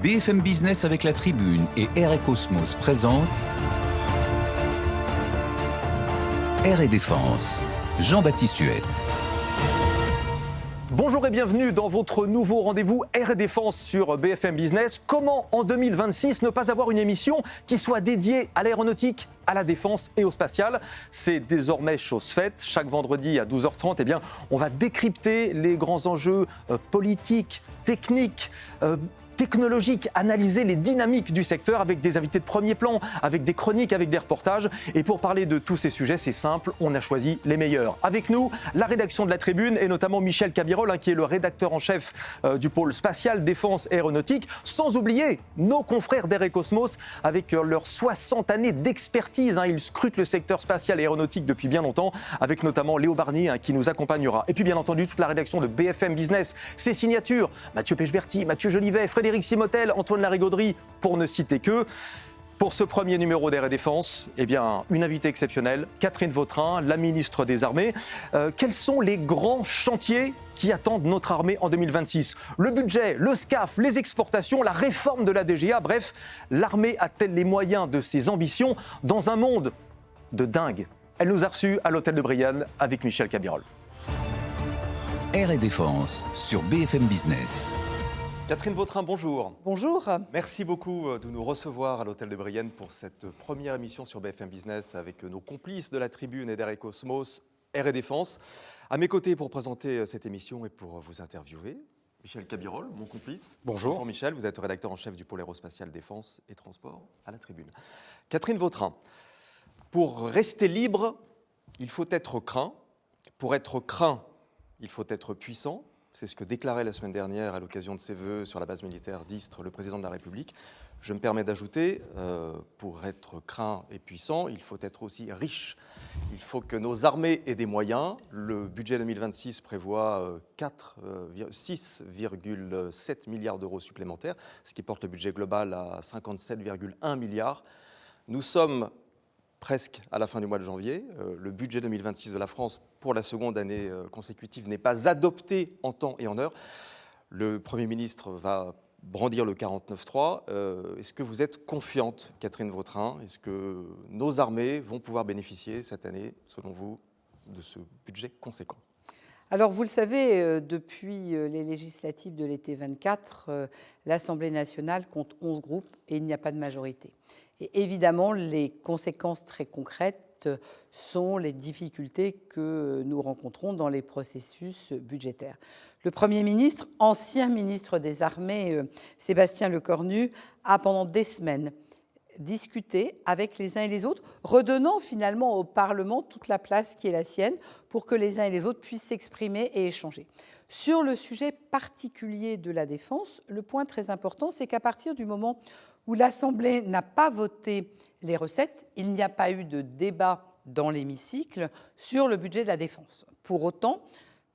BFM Business avec La Tribune et Air & Cosmos présente Air & Défense. Jean-Baptiste Huette. Bonjour et bienvenue dans votre nouveau rendez-vous Air & Défense sur BFM Business. Comment en 2026 ne pas avoir une émission qui soit dédiée à l'aéronautique, à la défense et au spatial? C'est désormais chose faite. Chaque vendredi à 12h30, on va décrypter les grands enjeux politiques, techniques, technologiques, analyser les dynamiques du secteur avec des invités de premier plan, avec des chroniques, avec des reportages. Et pour parler de tous ces sujets, c'est simple, on a choisi les meilleurs. Avec nous, la rédaction de La Tribune et notamment Michel Cabirol, qui est le rédacteur en chef du pôle spatial, défense et aéronautique. Sans oublier nos confrères d'Air & Cosmos avec leurs 60 années d'expertise. Ils scrutent le secteur spatial et aéronautique depuis bien longtemps, avec notamment Léo Barnier qui nous accompagnera. Et puis bien entendu, toute la rédaction de BFM Business, ses signatures, Mathieu Pechberti, Mathieu Jolivet, Frédéric Simotel, Antoine Larigauderie, pour ne citer que. Pour ce premier numéro d'Air & Défense, une invitée exceptionnelle, Catherine Vautrin, la ministre des Armées. Quels sont les grands chantiers qui attendent notre armée en 2026 ? Le budget, le SCAF, les exportations, la réforme de la DGA, bref, l'armée a-t-elle les moyens de ses ambitions dans un monde de dingue ? Elle nous a reçus à l'hôtel de Brienne avec Michel Cabirol. Air & Défense sur BFM Business. Catherine Vautrin, bonjour. Bonjour. Merci beaucoup de nous recevoir à l'hôtel de Brienne pour cette première émission sur BFM Business avec nos complices de La Tribune et d'Air & Cosmos, Air & Défense. À mes côtés pour présenter cette émission et pour vous interviewer, Michel Cabirol, mon complice. Bonjour. Bonjour Michel, vous êtes rédacteur en chef du pôle aérospatial défense et transport à La Tribune. Catherine Vautrin, pour rester libre, il faut être craint. Pour être craint, il faut être puissant. C'est ce que déclarait la semaine dernière à l'occasion de ses vœux sur la base militaire d'Istres le président de la République. Je me permets d'ajouter, pour être craint et puissant, il faut être aussi riche. Il faut que nos armées aient des moyens. Le budget 2026 prévoit 6,7 milliards d'euros supplémentaires, ce qui porte le budget global à 57,1 milliards. Nous sommes presque à la fin du mois de janvier. Le budget 2026 de la France, pour la seconde année consécutive, n'est pas adopté en temps et en heure. Le Premier ministre va brandir le 49.3. Est-ce que vous êtes confiante, Catherine Vautrin ? Est-ce que nos armées vont pouvoir bénéficier cette année, selon vous, de ce budget conséquent ? Alors, vous le savez, depuis les législatives de l'été 24, l'Assemblée nationale compte 11 groupes et il n'y a pas de majorité. Et évidemment, les conséquences très concrètes sont les difficultés que nous rencontrons dans les processus budgétaires. Le Premier ministre, ancien ministre des Armées, Sébastien Lecornu, a pendant des semaines discuté avec les uns et les autres, redonnant finalement au Parlement toute la place qui est la sienne pour que les uns et les autres puissent s'exprimer et échanger. Sur le sujet particulier de la défense, le point très important, c'est qu'à partir du moment où l'Assemblée n'a pas voté les recettes, il n'y a pas eu de débat dans l'hémicycle sur le budget de la défense. Pour autant,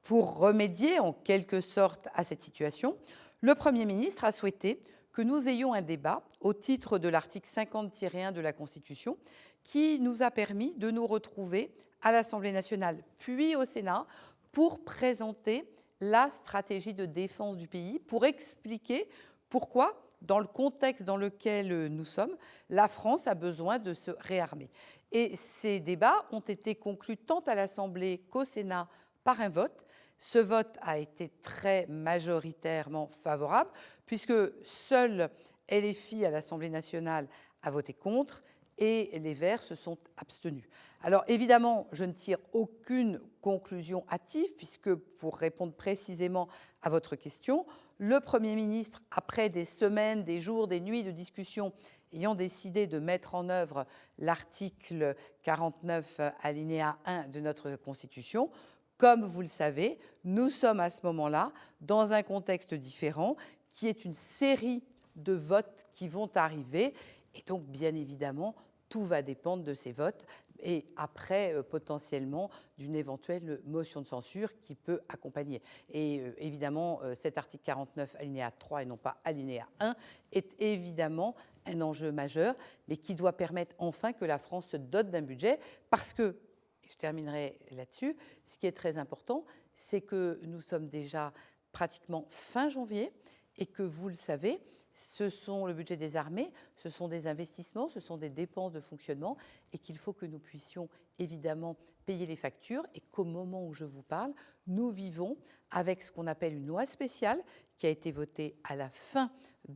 pour remédier en quelque sorte à cette situation, le Premier ministre a souhaité que nous ayons un débat au titre de l'article 50-1 de la Constitution qui nous a permis de nous retrouver à l'Assemblée nationale puis au Sénat pour présenter la stratégie de défense du pays, pour expliquer pourquoi, dans le contexte dans lequel nous sommes, la France a besoin de se réarmer. Et ces débats ont été conclus tant à l'Assemblée qu'au Sénat par un vote. Ce vote a été très majoritairement favorable, puisque seul LFI à l'Assemblée nationale a voté contre et les Verts se sont abstenus. Alors évidemment, je ne tire aucune conclusion hâtive, puisque pour répondre précisément à votre question, le Premier ministre, après des semaines, des jours, des nuits de discussion, ayant décidé de mettre en œuvre l'article 49 alinéa 1 de notre Constitution, comme vous le savez, nous sommes à ce moment-là dans un contexte différent, qui est une série de votes qui vont arriver. Et donc, bien évidemment, tout va dépendre de ces votes et après, potentiellement, d'une éventuelle motion de censure qui peut accompagner. Et évidemment, cet article 49, alinéa 3 et non pas alinéa 1, est évidemment un enjeu majeur, mais qui doit permettre enfin que la France se dote d'un budget, parce que, et je terminerai là-dessus, ce qui est très important, c'est que nous sommes déjà pratiquement fin janvier et que, vous le savez, ce sont le budget des armées, ce sont des investissements, ce sont des dépenses de fonctionnement et qu'il faut que nous puissions évidemment payer les factures et qu'au moment où je vous parle, nous vivons avec ce qu'on appelle une loi spéciale qui a été votée à la fin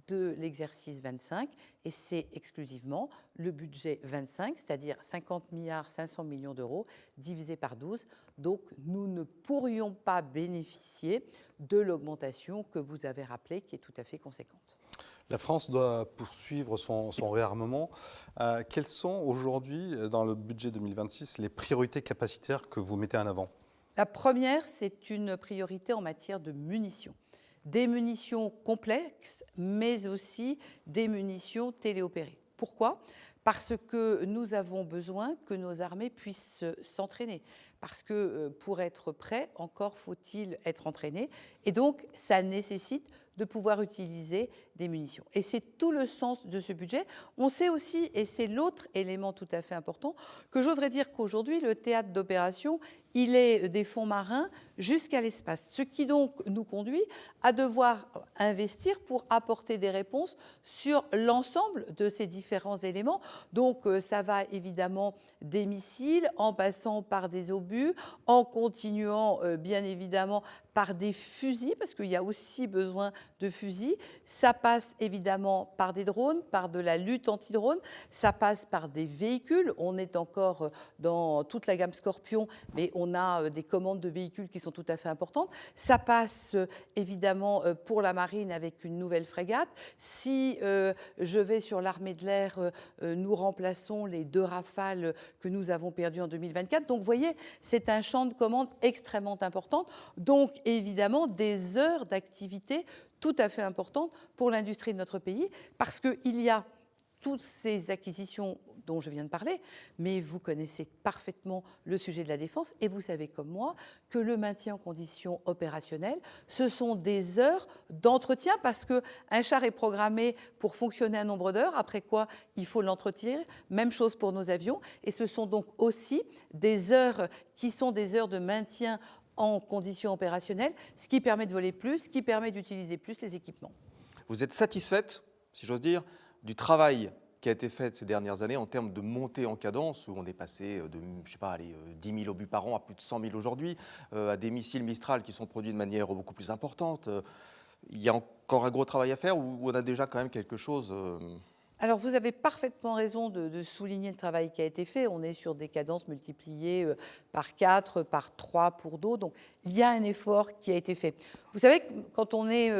de l'exercice 25 et c'est exclusivement le budget 25, c'est-à-dire 50 milliards 500 millions d'euros divisé par 12. Donc nous ne pourrions pas bénéficier de l'augmentation que vous avez rappelée qui est tout à fait conséquente. La France doit poursuivre son réarmement. Quelles sont aujourd'hui, dans le budget 2026, les priorités capacitaires que vous mettez en avant? La première, c'est une priorité en matière de munitions. Des munitions complexes, mais aussi des munitions téléopérées. Pourquoi ? Parce que nous avons besoin que nos armées puissent s'entraîner. Parce que pour être prêt, encore faut-il être entraîné. Et donc, ça nécessite de pouvoir utiliser des munitions. Et c'est tout le sens de ce budget. On sait aussi, et c'est l'autre élément tout à fait important, que je voudrais dire qu'aujourd'hui, le théâtre d'opération, il est des fonds marins jusqu'à l'espace. Ce qui donc nous conduit à devoir investir pour apporter des réponses sur l'ensemble de ces différents éléments. Donc ça va évidemment des missiles, en passant par des obus, en continuant bien évidemment par des fusils, parce qu'il y a aussi besoin de fusils. Ça passe évidemment par des drones, par de la lutte anti-drone. Ça passe par des véhicules. On est encore dans toute la gamme Scorpion, mais on a des commandes de véhicules qui sont tout à fait importantes. Ça passe évidemment pour la marine avec une nouvelle frégate. Si je vais sur l'armée de l'air, nous remplaçons les 2 Rafales que nous avons perdus en 2024. Donc vous voyez, c'est un champ de commande extrêmement important. Donc évidemment des heures d'activité tout à fait importantes pour l'industrie de notre pays parce qu'il y a toutes ces acquisitions dont je viens de parler, mais vous connaissez parfaitement le sujet de la défense et vous savez comme moi que le maintien en conditions opérationnelles, ce sont des heures d'entretien parce qu'un char est programmé pour fonctionner un nombre d'heures, après quoi il faut l'entretenir, même chose pour nos avions, et ce sont donc aussi des heures qui sont des heures de maintien en conditions opérationnelles, ce qui permet de voler plus, ce qui permet d'utiliser plus les équipements. Vous êtes satisfaite, si j'ose dire, du travail qui a été fait ces dernières années en termes de montée en cadence, où on est passé de, je sais pas, 10 000 obus par an à plus de 100 000 aujourd'hui, à des missiles Mistral qui sont produits de manière beaucoup plus importante. Il y a encore un gros travail à faire ou on a déjà quand même quelque chose Alors, vous avez parfaitement raison de souligner le travail qui a été fait. On est sur des cadences multipliées par 4, par 3 pour d'eau. Donc, il y a un effort qui a été fait. Vous savez, quand on est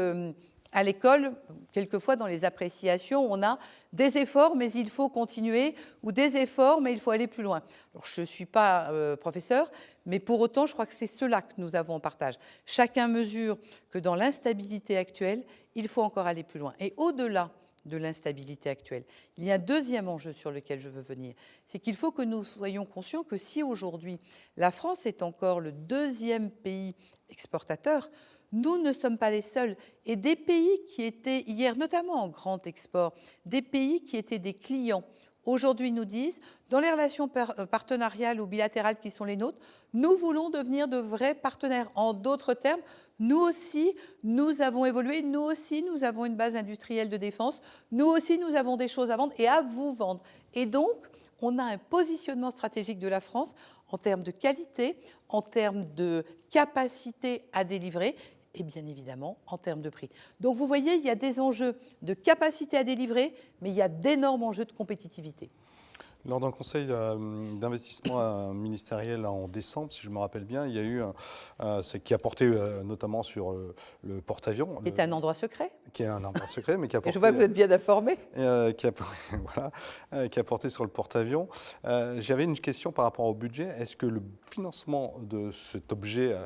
à l'école, quelquefois dans les appréciations, on a des efforts, mais il faut continuer, ou des efforts, mais il faut aller plus loin. Alors, je ne suis pas professeur, mais pour autant, je crois que c'est cela que nous avons en partage. Chacun mesure que dans l'instabilité actuelle, il faut encore aller plus loin. Et au-delà de l'instabilité actuelle, il y a un deuxième enjeu sur lequel je veux venir. C'est qu'il faut que nous soyons conscients que si aujourd'hui, la France est encore le 2e pays exportateur, nous ne sommes pas les seuls. Et des pays qui étaient hier, notamment en grand export, des pays qui étaient des clients, aujourd'hui nous disent, dans les relations partenariales ou bilatérales qui sont les nôtres, nous voulons devenir de vrais partenaires. En d'autres termes, nous aussi, nous avons évolué, nous aussi, nous avons une base industrielle de défense, nous aussi, nous avons des choses à vendre et à vous vendre. Et donc, on a un positionnement stratégique de la France en termes de qualité, en termes de capacité à délivrer et bien évidemment en termes de prix. Donc vous voyez, il y a des enjeux de capacité à délivrer, mais il y a d'énormes enjeux de compétitivité. Lors d'un conseil d'investissement ministériel en décembre, si je me rappelle bien, il y a eu qui a porté notamment sur le porte-avions. Qui est un endroit secret. Qui est un endroit secret, mais qui a porté... Je vois que vous êtes bien informé. Qui a porté sur le porte-avions. J'avais une question par rapport au budget. Est-ce que le financement de cet objet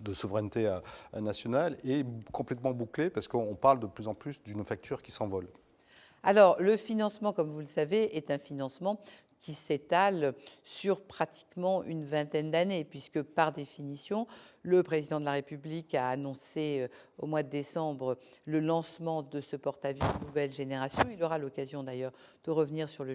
de souveraineté nationale est complètement bouclé? Parce qu'on parle de plus en plus d'une facture qui s'envole. Alors, le financement, comme vous le savez, est un financement qui s'étale sur pratiquement une vingtaine d'années, puisque par définition, Le président de la République a annoncé au mois de décembre le lancement de ce porte-avions nouvelle génération. Il aura l'occasion d'ailleurs de revenir sur le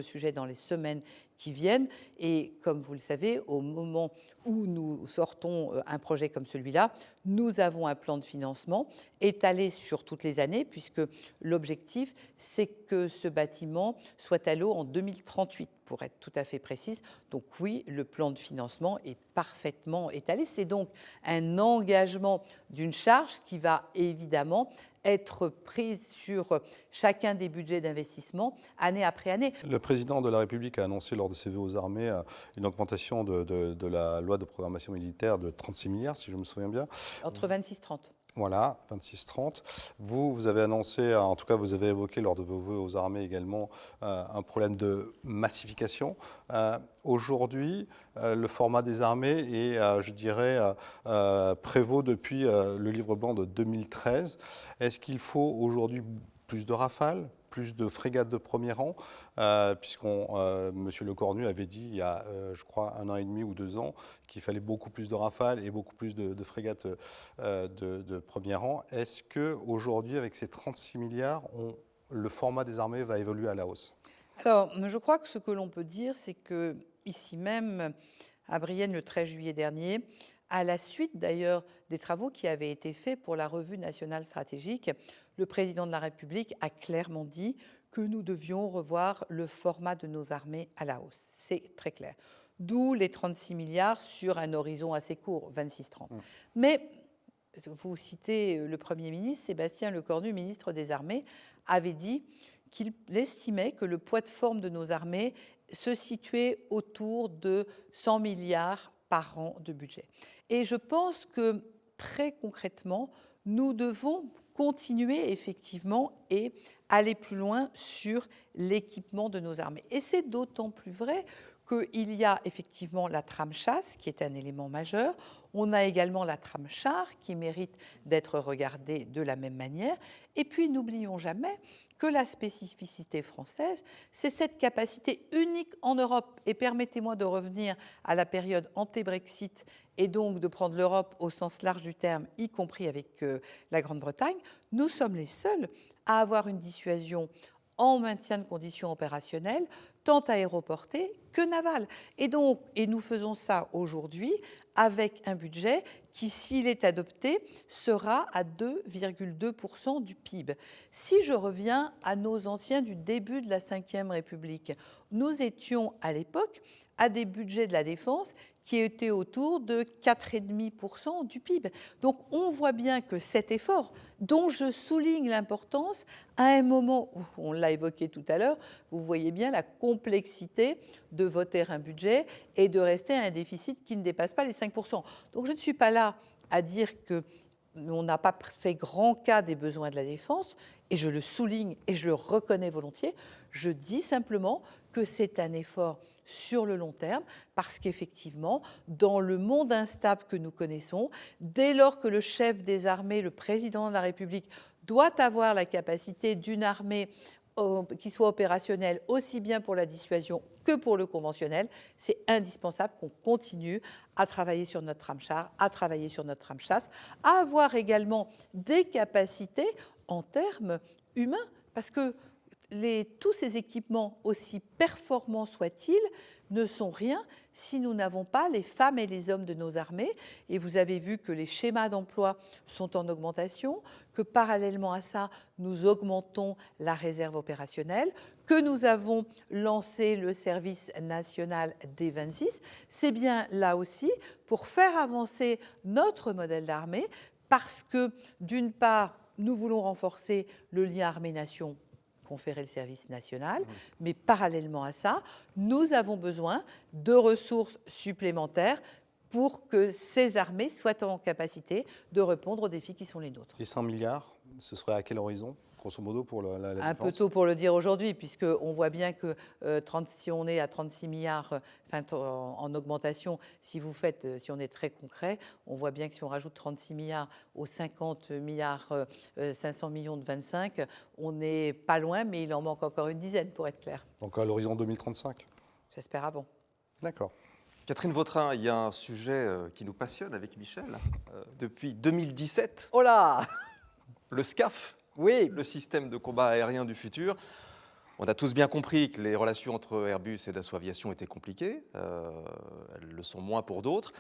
sujet dans les semaines qui viennent. Et comme vous le savez, au moment où nous sortons un projet comme celui-là, nous avons un plan de financement étalé sur toutes les années, puisque l'objectif, c'est que ce bâtiment soit à l'eau en 2038, pour être tout à fait précise. Donc oui, le plan de financement est parfaitement étalé. C'est donc un engagement d'une charge qui va évidemment être prise sur chacun des budgets d'investissement année après année. Le président de la République a annoncé lors de ses vœux aux armées une augmentation de la loi de programmation militaire de 36 milliards, si je me souviens bien. Entre 26 et 30. Voilà, 26-30. Vous avez annoncé, en tout cas vous avez évoqué lors de vos vœux aux armées également un problème de massification. Aujourd'hui, le format des armées est, je dirais, prévaut depuis le livre blanc de 2013. Est-ce qu'il faut aujourd'hui plus de Rafales, plus de frégates de premier rang, M. Lecornu avait dit il y a, je crois, 1 an et demi ou 2 ans qu'il fallait beaucoup plus de Rafales et beaucoup plus de frégates de premier rang. Est-ce qu'aujourd'hui, avec ces 36 milliards, le format des armées va évoluer à la hausse? Alors, je crois que ce que l'on peut dire, c'est que ici même, à Brienne, le 13 juillet dernier, à la suite d'ailleurs des travaux qui avaient été faits pour la revue nationale stratégique, le président de la République a clairement dit que nous devions revoir le format de nos armées à la hausse. C'est très clair. D'où les 36 milliards sur un horizon assez court, 26-30. Mais vous citez le Premier ministre, Sébastien Lecornu, ministre des Armées, avait dit qu'il estimait que le poids de forme de nos armées se situait autour de 100 milliards par an de budget. Et je pense que très concrètement, nous devons continuer effectivement et aller plus loin sur l'équipement de nos armées. Et c'est d'autant plus vrai qu'il y a effectivement la trame chasse, qui est un élément majeur. On a également la trame char, qui mérite d'être regardée de la même manière. Et puis, n'oublions jamais que la spécificité française, c'est cette capacité unique en Europe. Et permettez-moi de revenir à la période anté-Brexit et donc de prendre l'Europe au sens large du terme, y compris avec la Grande-Bretagne. Nous sommes les seuls à avoir une dissuasion en maintien de conditions opérationnelles, tant aéroportées que navales. Et nous faisons ça aujourd'hui avec un budget qui, s'il est adopté, sera à 2,2% du PIB. Si je reviens à nos anciens du début de la Ve République, nous étions à l'époque à des budgets de la défense qui étaient autour de 4,5% du PIB. Donc on voit bien que cet effort, dont je souligne l'importance, à un moment où, on l'a évoqué tout à l'heure, vous voyez bien la complexité de voter un budget et de rester à un déficit qui ne dépasse pas les 5%. Donc je ne suis pas là à dire qu'on n'a pas fait grand cas des besoins de la défense, et je le souligne et je le reconnais volontiers. Je dis simplement que c'est un effort sur le long terme, parce qu'effectivement, dans le monde instable que nous connaissons, dès lors que le chef des armées, le président de la République, doit avoir la capacité d'une armée qui soit opérationnelle aussi bien pour la dissuasion que pour le conventionnel, c'est indispensable qu'on continue à travailler sur notre trame char, à travailler sur notre trame chasse, à avoir également des capacités en termes humains, parce que tous ces équipements, aussi performants soient-ils, ne sont rien si nous n'avons pas les femmes et les hommes de nos armées. Et vous avez vu que les schémas d'emploi sont en augmentation, que parallèlement à ça, nous augmentons la réserve opérationnelle, que nous avons lancé le service national des 26. C'est bien là aussi pour faire avancer notre modèle d'armée, parce que d'une part, nous voulons renforcer le lien armée-nation, conférer le service national, mais parallèlement à ça, nous avons besoin de ressources supplémentaires pour que ces armées soient en capacité de répondre aux défis qui sont les nôtres. Les 100 milliards, ce serait à quel horizon, grosso modo, pour la défense? Un peu tôt pour le dire aujourd'hui, puisqu'on voit bien que si on est à 36 milliards en augmentation, si on est très concret, on voit bien que si on rajoute 36 milliards aux 50 milliards 500 millions de 25, on n'est pas loin, mais il en manque encore une dizaine, pour être clair. Donc à l'horizon 2035? J'espère avant. D'accord. Catherine Vautrin, il y a un sujet qui nous passionne avec Michel depuis 2017. Oh là! Le SCAF, Oui. le système de combat aérien du futur. On a tous bien compris que les relations entre Airbus et Dassault Aviation étaient compliquées. Elles le sont moins pour d'autres.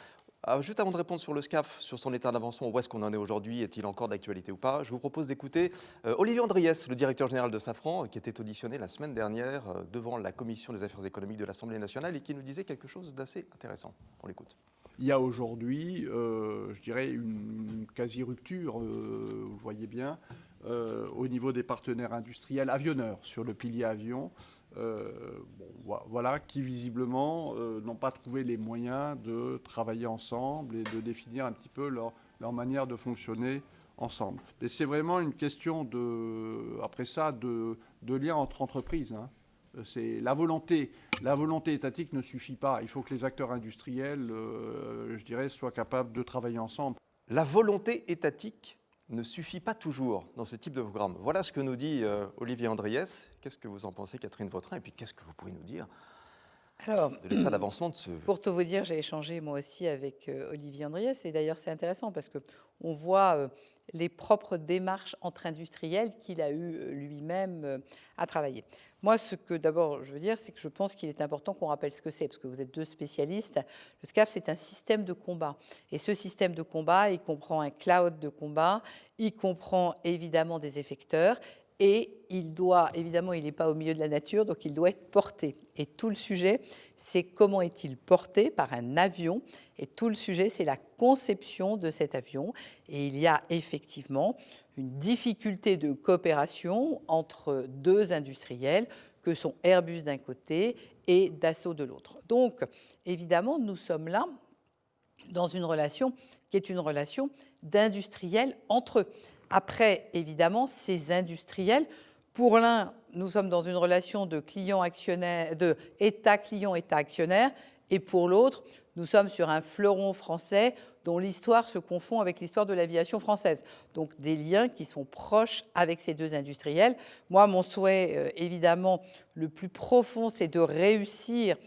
Juste avant de répondre sur le SCAF, sur son état d'avancement, où est-ce qu'on en est aujourd'hui, est-il encore d'actualité ou pas, je vous propose d'écouter Olivier Andriès, le directeur général de Safran, qui était auditionné la semaine dernière devant la Commission des affaires économiques de l'Assemblée nationale et qui nous disait quelque chose d'assez intéressant. On l'écoute. Il y a aujourd'hui, je dirais, une quasi-rupture, vous le voyez bien, au niveau des partenaires industriels avionneurs sur le pilier avion. Voilà, qui visiblement n'ont pas trouvé les moyens de travailler ensemble et de définir un petit peu leur manière de fonctionner ensemble. Et c'est vraiment une question après ça, de lien entre entreprises. Hein. C'est la volonté étatique ne suffit pas. Il faut que les acteurs industriels, je dirais, soient capables de travailler ensemble. La volonté étatique ne suffit pas toujours dans ce type de programme. Voilà ce que nous dit Olivier Andriès. Qu'est-ce que vous en pensez, Catherine Vautrin? Et puis, qu'est-ce que vous pouvez nous dire de l'état d'avancement de ce... Pour tout vous dire, j'ai échangé moi aussi avec Olivier Andriès. Et d'ailleurs, c'est intéressant parce qu'on voit les propres démarches entre industriels qu'il a eu lui-même à travailler. Moi, ce que d'abord je veux dire, c'est que je pense qu'il est important qu'on rappelle ce que c'est, parce que vous êtes deux spécialistes. Le SCAF, c'est un système de combat. Et ce système de combat, il comprend un cloud de combat, il comprend évidemment des effecteurs, et il doit, évidemment, il n'est pas au milieu de la nature, donc il doit être porté. Et tout le sujet, c'est comment est-il porté par un avion. Et tout le sujet, c'est la conception de cet avion. Et il y a effectivement une difficulté de coopération entre deux industriels, que sont Airbus d'un côté et Dassault de l'autre. Donc, évidemment, nous sommes là dans une relation qui est une relation d'industriels entre eux. Après, évidemment, ces industriels, pour l'un, nous sommes dans une relation de client-actionnaire, de État-client, État-actionnaire, et pour l'autre, nous sommes sur un fleuron français dont l'histoire se confond avec l'histoire de l'aviation française. Donc des liens qui sont proches avec ces deux industriels. Moi, mon souhait, évidemment, le plus profond, c'est de réussir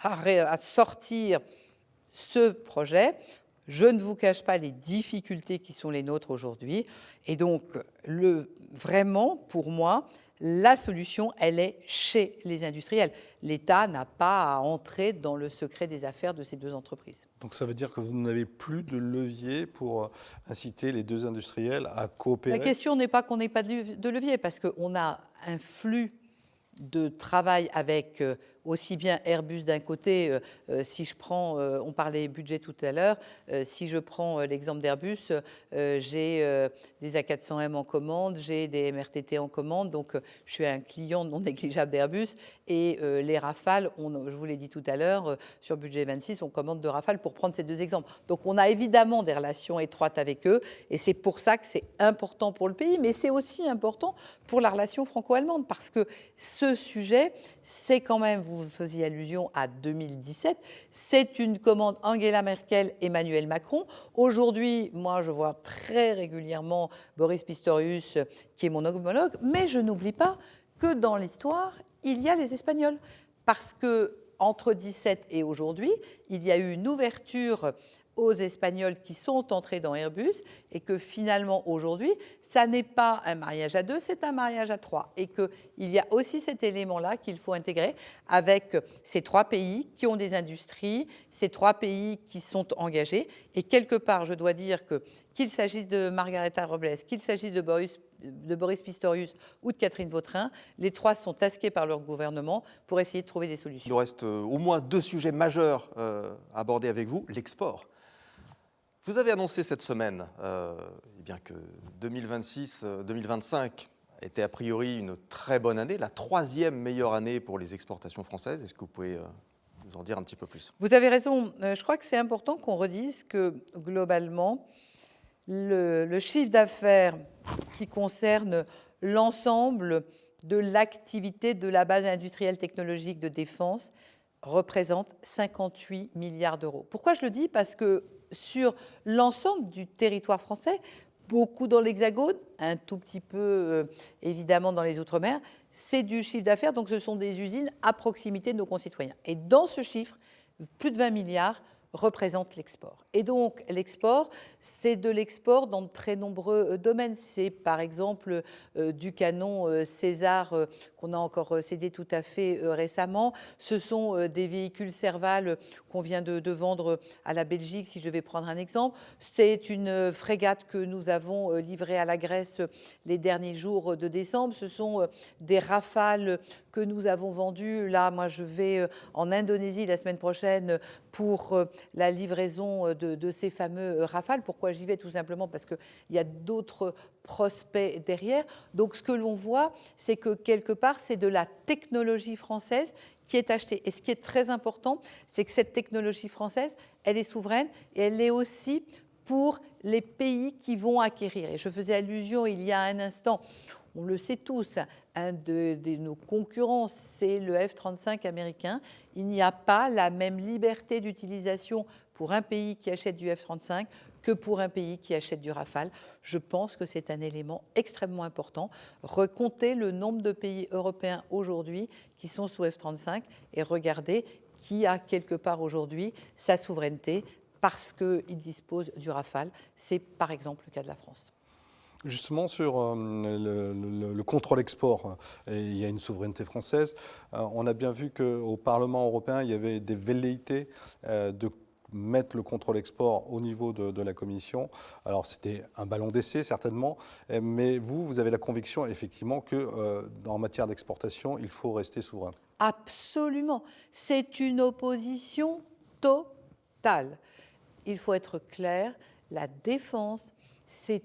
à sortir ce projet. Je ne vous cache pas les difficultés qui sont les nôtres aujourd'hui. Et donc, vraiment, pour moi, la solution, elle est chez les industriels. L'État n'a pas à entrer dans le secret des affaires de ces deux entreprises. Donc ça veut dire que vous n'avez plus de levier pour inciter les deux industriels à coopérer? La question n'est pas qu'on n'ait pas de levier, parce qu'on a un flux de travail avec aussi bien Airbus d'un côté, si je prends, on parlait budget tout à l'heure, si je prends l'exemple d'Airbus, j'ai des A400M en commande, j'ai des MRTT en commande, donc je suis un client non négligeable d'Airbus, et les Rafales, je vous l'ai dit tout à l'heure, sur budget 26, on commande de Rafale pour prendre ces deux exemples. Donc on a évidemment des relations étroites avec eux, et c'est pour ça que c'est important pour le pays, mais c'est aussi important pour la relation franco-allemande, parce que ce sujet, c'est quand même, vous faisiez allusion à 2017, c'est une commande Angela Merkel, Emmanuel Macron. Aujourd'hui, moi, je vois très régulièrement Boris Pistorius, qui est mon homologue, mais je n'oublie pas que dans l'histoire, il y a les Espagnols. Parce que entre 2017 et aujourd'hui, il y a eu une ouverture aux Espagnols qui sont entrés dans Airbus et que finalement, aujourd'hui, ça n'est pas un mariage à deux, c'est un mariage à trois. Et qu'il y a aussi cet élément-là qu'il faut intégrer avec ces trois pays qui ont des industries, ces trois pays qui sont engagés. Et quelque part, je dois dire qu'il s'agisse de Margareta Robles, qu'il s'agisse de Boris Pistorius ou de Catherine Vautrin, les trois sont tasqués par leur gouvernement pour essayer de trouver des solutions. Il nous reste au moins deux sujets majeurs à aborder avec vous. L'export. Vous avez annoncé cette semaine que 2026-2025 était a priori une très bonne année, la troisième meilleure année pour les exportations françaises. Est-ce que vous pouvez nous en dire un petit peu plus? Vous avez raison. Je crois que c'est important qu'on redise que globalement, le chiffre d'affaires qui concerne l'ensemble de l'activité de la base industrielle technologique de défense représente 58 milliards d'euros. Pourquoi je le dis? Parce que sur l'ensemble du territoire français, beaucoup dans l'Hexagone, un tout petit peu évidemment dans les Outre-mer, c'est du chiffre d'affaires, donc ce sont des usines à proximité de nos concitoyens. Et dans ce chiffre, plus de 20 milliards représente l'export. Et donc, l'export, c'est de l'export dans de très nombreux domaines. C'est par exemple du canon César qu'on a encore cédé tout à fait récemment. Ce sont des véhicules Serval qu'on vient de vendre à la Belgique, si je devais prendre un exemple. C'est une frégate que nous avons livrée à la Grèce les derniers jours de décembre. Ce sont des Rafales que nous avons vendues. Là, moi, je vais en Indonésie la semaine prochaine pour la livraison de ces fameux Rafales. Pourquoi j'y vais? Tout simplement parce qu'il y a d'autres prospects derrière. Donc, ce que l'on voit, c'est que quelque part, c'est de la technologie française qui est achetée. Et ce qui est très important, c'est que cette technologie française, elle est souveraine et elle l'est aussi pour les pays qui vont acquérir. Et je faisais allusion il y a un instant, on le sait tous, un de nos concurrents, c'est le F-35 américain. Il n'y a pas la même liberté d'utilisation pour un pays qui achète du F-35 que pour un pays qui achète du Rafale. Je pense que c'est un élément extrêmement important. Recompter le nombre de pays européens aujourd'hui qui sont sous F-35 et regarder qui a quelque part aujourd'hui sa souveraineté parce qu'il dispose du Rafale. C'est par exemple le cas de la France. Justement, sur le contrôle export, il y a une souveraineté française. On a bien vu qu'au Parlement européen, il y avait des velléités de mettre le contrôle export au niveau de la Commission. Alors, c'était un ballon d'essai, certainement, mais vous avez la conviction, effectivement, que en matière d'exportation, il faut rester souverain. Absolument. C'est une opposition totale. Il faut être clair, la défense, c'est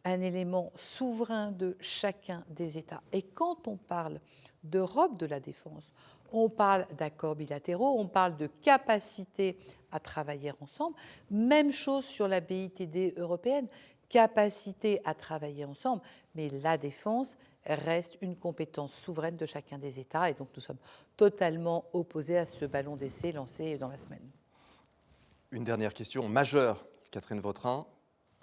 un élément souverain de chacun des États. Et quand on parle d'Europe de la défense, on parle d'accords bilatéraux, on parle de capacité à travailler ensemble. Même chose sur la BITD européenne, capacité à travailler ensemble. Mais la défense reste une compétence souveraine de chacun des États. Et donc nous sommes totalement opposés à ce ballon d'essai lancé dans la semaine. Une dernière question majeure, Catherine Vautrin,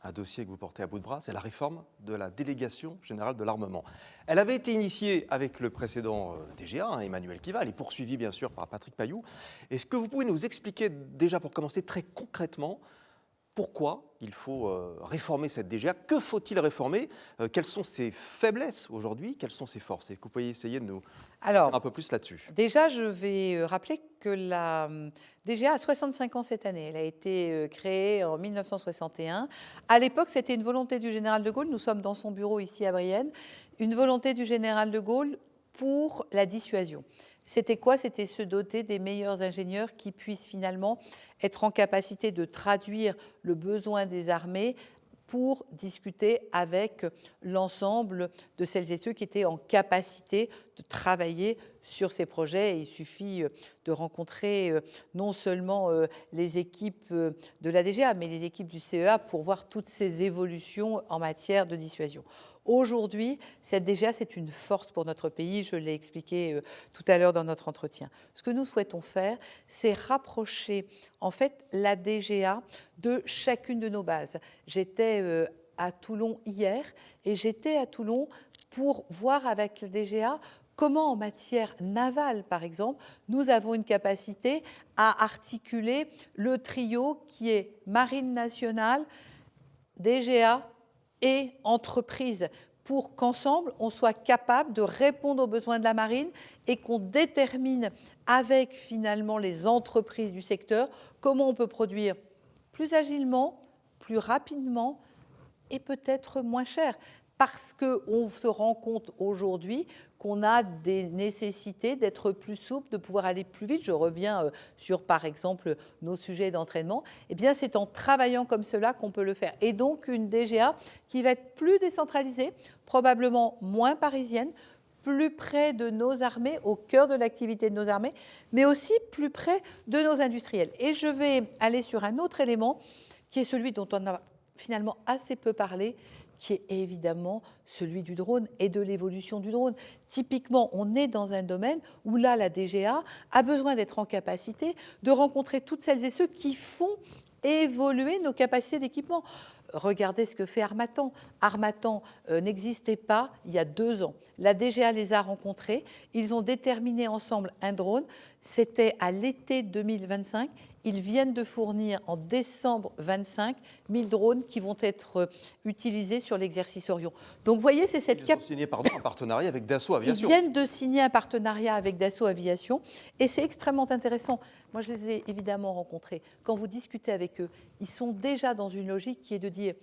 un dossier que vous portez à bout de bras, c'est la réforme de la délégation générale de l'armement. Elle avait été initiée avec le précédent DGA, Emmanuel Kival, et poursuivie bien sûr par Patrick Payoux. Est-ce que vous pouvez nous expliquer déjà pour commencer très concrètement pourquoi il faut réformer cette DGA? Que faut-il réformer? Quelles sont ses faiblesses aujourd'hui? Quelles sont ses forces? Est-ce que vous pouvez essayer de nous dire un peu plus là-dessus? Déjà, je vais rappeler que la DGA a 65 ans cette année. Elle a été créée en 1961. À l'époque, c'était une volonté du général de Gaulle. Nous sommes dans son bureau ici à Brienne. Une volonté du général de Gaulle pour la dissuasion. C'était quoi? C'était se doter des meilleurs ingénieurs qui puissent finalement être en capacité de traduire le besoin des armées pour discuter avec l'ensemble de celles et ceux qui étaient en capacité de travailler sur ces projets. Et il suffit de rencontrer non seulement les équipes de la DGA, mais les équipes du CEA pour voir toutes ces évolutions en matière de dissuasion. Aujourd'hui, cette DGA, c'est une force pour notre pays, je l'ai expliqué tout à l'heure dans notre entretien. Ce que nous souhaitons faire, c'est rapprocher en fait la DGA de chacune de nos bases. J'étais à Toulon hier et j'étais à Toulon pour voir avec la DGA comment en matière navale, par exemple, nous avons une capacité à articuler le trio qui est Marine nationale, DGA et entreprise, pour qu'ensemble, on soit capable de répondre aux besoins de la marine et qu'on détermine avec finalement les entreprises du secteur comment on peut produire plus agilement, plus rapidement et peut-être moins cher. Parce qu'on se rend compte aujourd'hui qu'on a des nécessités d'être plus souple, de pouvoir aller plus vite. Je reviens sur, par exemple, nos sujets d'entraînement. Eh bien, c'est en travaillant comme cela qu'on peut le faire. Et donc, une DGA qui va être plus décentralisée, probablement moins parisienne, plus près de nos armées, au cœur de l'activité de nos armées, mais aussi plus près de nos industriels. Et je vais aller sur un autre élément qui est celui dont on a finalement assez peu parlé, qui est évidemment celui du drone et de l'évolution du drone. Typiquement, on est dans un domaine où là, la DGA a besoin d'être en capacité de rencontrer toutes celles et ceux qui font évoluer nos capacités d'équipement. regardez ce que fait Harmattan. Harmattan n'existait pas il y a 2 ans. La DGA les a rencontrés. Ils ont déterminé ensemble un drone. C'était à l'été 2025. Ils viennent de fournir en décembre 25 1000 drones qui vont être utilisés sur l'exercice Orion. Donc, vous voyez, c'est cette Ils ont signé un partenariat avec Dassault Aviation. Ils viennent de signer un partenariat avec Dassault Aviation et c'est extrêmement intéressant. Moi, je les ai évidemment rencontrés. Quand vous discutez avec eux, ils sont déjà dans une logique qui est de dire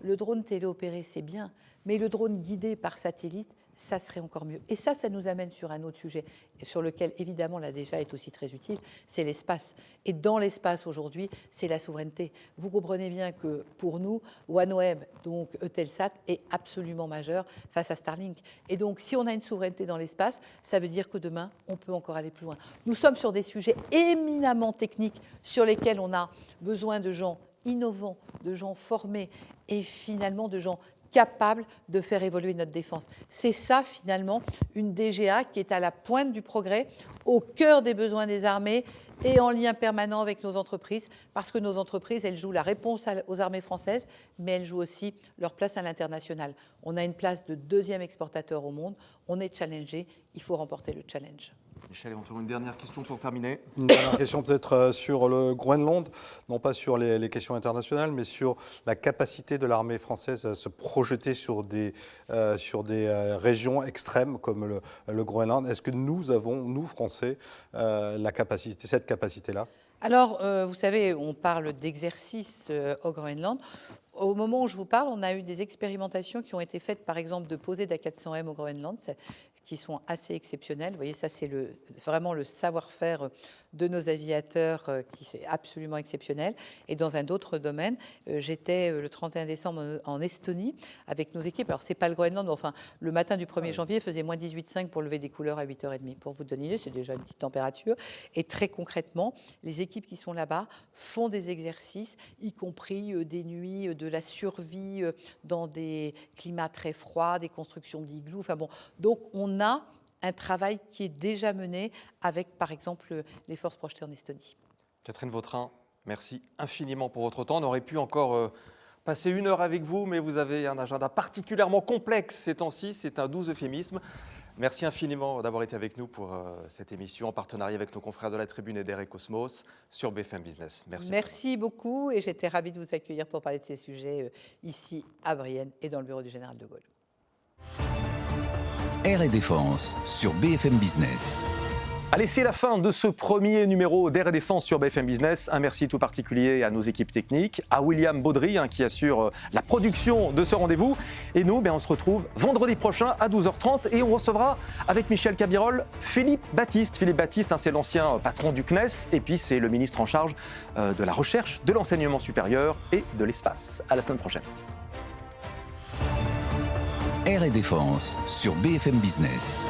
le drone téléopéré, c'est bien, mais le drone guidé par satellite, ça serait encore mieux. Et ça nous amène sur un autre sujet, sur lequel, évidemment, la DGA est aussi très utile, c'est l'espace. Et dans l'espace, aujourd'hui, c'est la souveraineté. Vous comprenez bien que, pour nous, OneWeb, donc Eutelsat, est absolument majeur face à Starlink. Et donc, si on a une souveraineté dans l'espace, ça veut dire que demain, on peut encore aller plus loin. Nous sommes sur des sujets éminemment techniques sur lesquels on a besoin de gens innovants, de gens formés et finalement de gens capables de faire évoluer notre défense. C'est ça, finalement, une DGA qui est à la pointe du progrès, au cœur des besoins des armées et en lien permanent avec nos entreprises, parce que nos entreprises, elles jouent la réponse aux armées françaises, mais elles jouent aussi leur place à l'international. On a une place de 2e exportateur au monde, on est challengé, il faut remporter le challenge. Michel, éventuellement une dernière question pour terminer. Une dernière question peut-être sur le Groenland, non pas sur les questions internationales, mais sur la capacité de l'armée française à se projeter sur des régions extrêmes comme le Groenland. Est-ce que nous avons, nous Français, cette capacité-là ? Alors, vous savez, on parle d'exercices au Groenland. Au moment où je vous parle, on a eu des expérimentations qui ont été faites, par exemple, de poser d'A400M au Groenland, qui sont assez exceptionnelles. Vous voyez, ça, c'est vraiment le savoir-faire de nos aviateurs qui est absolument exceptionnel. Et dans un autre domaine, j'étais le 31 décembre en Estonie avec nos équipes. Alors, ce n'est pas le Groenland, mais enfin, le matin du 1er janvier, il faisait moins 18,5 pour lever des couleurs à 8h30. Pour vous donner une idée, c'est déjà une petite température. Et très concrètement, les équipes qui sont là-bas font des exercices, y compris des nuits de la survie dans des climats très froids, des constructions d'igloo. Enfin bon, donc on a un travail qui est déjà mené avec, par exemple, les forces projetées en Estonie. Catherine Vautrin, merci infiniment pour votre temps. On aurait pu encore passer 1 heure avec vous, mais vous avez un agenda particulièrement complexe ces temps-ci. C'est un doux euphémisme. Merci infiniment d'avoir été avec nous pour cette émission en partenariat avec nos confrères de la Tribune et d'Air & Cosmos sur BFM Business. Merci. Merci beaucoup et j'étais ravie de vous accueillir pour parler de ces sujets ici à Brienne et dans le bureau du Général de Gaulle. Air et Défense sur BFM Business. Allez, c'est la fin de ce premier numéro d'Air et Défense sur BFM Business. Un merci tout particulier à nos équipes techniques, à William Baudry qui assure la production de ce rendez-vous. Et nous, on se retrouve vendredi prochain à 12h30 et on recevra avec Michel Cabirol Philippe Baptiste. Philippe Baptiste, c'est l'ancien patron du CNES et puis c'est le ministre en charge de la recherche, de l'enseignement supérieur et de l'espace. À la semaine prochaine. Air et Défense sur BFM Business.